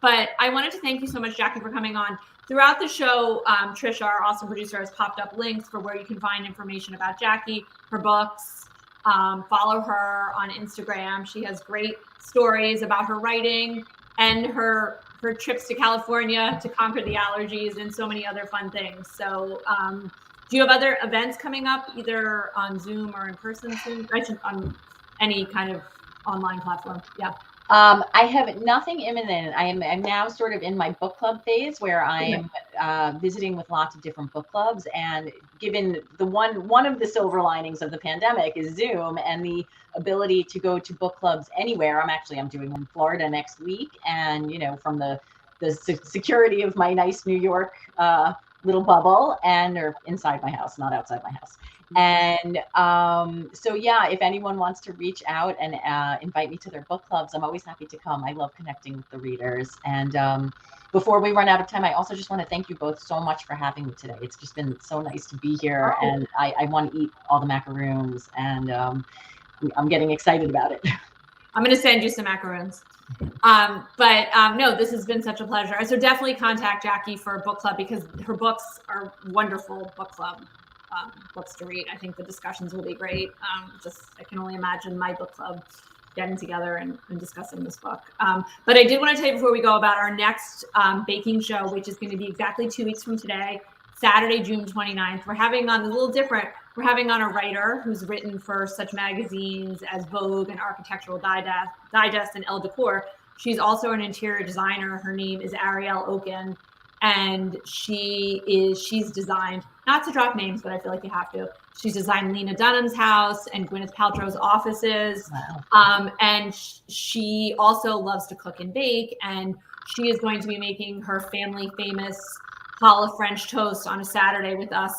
Speaker 1: But I wanted to thank you so much, Jackie, for coming on. Throughout the show, Trisha, our awesome producer, has popped up links for where you can find information about Jackie, her books. Follow her on Instagram. She has great stories about her writing and her trips to California to conquer the allergies and so many other fun things. So do you have other events coming up, either on Zoom or in person soon? On any kind of online platform? Yeah.
Speaker 3: I have nothing imminent. I'm now sort of in my book club phase where I'm visiting with lots of different book clubs. And given the one of the silver linings of the pandemic is Zoom and the ability to go to book clubs anywhere. I'm doing in Florida next week, and from the security of my nice New York little bubble, or inside my house, not outside my house. And so yeah, if anyone wants to reach out and invite me to their book clubs, I'm always happy to come. I love connecting with the readers. And before we run out of time, I also just want to thank you both so much for having me today. It's just been so nice to be here, and I want to eat all the macaroons, and I'm getting excited about it.
Speaker 1: I'm going to send you some macaroons. No, this has been such a pleasure. So definitely contact Jackie for a book club, because her books are wonderful book club books to read. I think the discussions will be great. I can only imagine my book club getting together and discussing this book. But I did want to tell you before we go about our next baking show, which is going to be exactly 2 weeks from today, Saturday, June 29th. We're having on a little different. We're having on a writer who's written for such magazines as Vogue and Architectural Digest and Elle Decor. She's also an interior designer. Her name is Arielle Oken, and she's designed, not to drop names, but I feel like you have to. She's designed Lena Dunham's house and Gwyneth Paltrow's offices. Wow. And she also loves to cook and bake, and she is going to be making her family famous challah French toast on a Saturday with us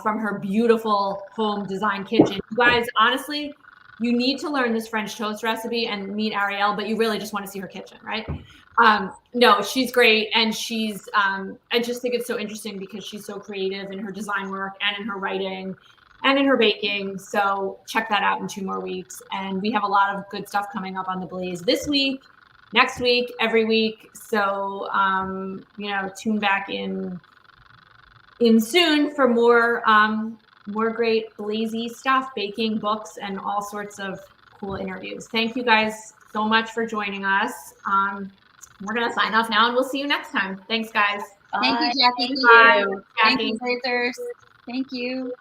Speaker 1: from her beautiful home design kitchen. You guys, honestly, you need to learn this French toast recipe and meet Arielle, but you really just want to see her kitchen, right? No, she's great. And I just think it's so interesting because she's so creative in her design work and in her writing and in her baking. So check that out in 2 more weeks. And we have a lot of good stuff coming up on the Blaze this week, next week, every week. So, tune back in soon for more great Blazy stuff, baking, books, and all sorts of cool interviews. Thank you guys so much for joining us. We're going to sign off now, and we'll see you next time. Thanks, guys.
Speaker 2: Thank you, Jackie.
Speaker 1: Bye.
Speaker 2: Thank you, Blazers. Thank you.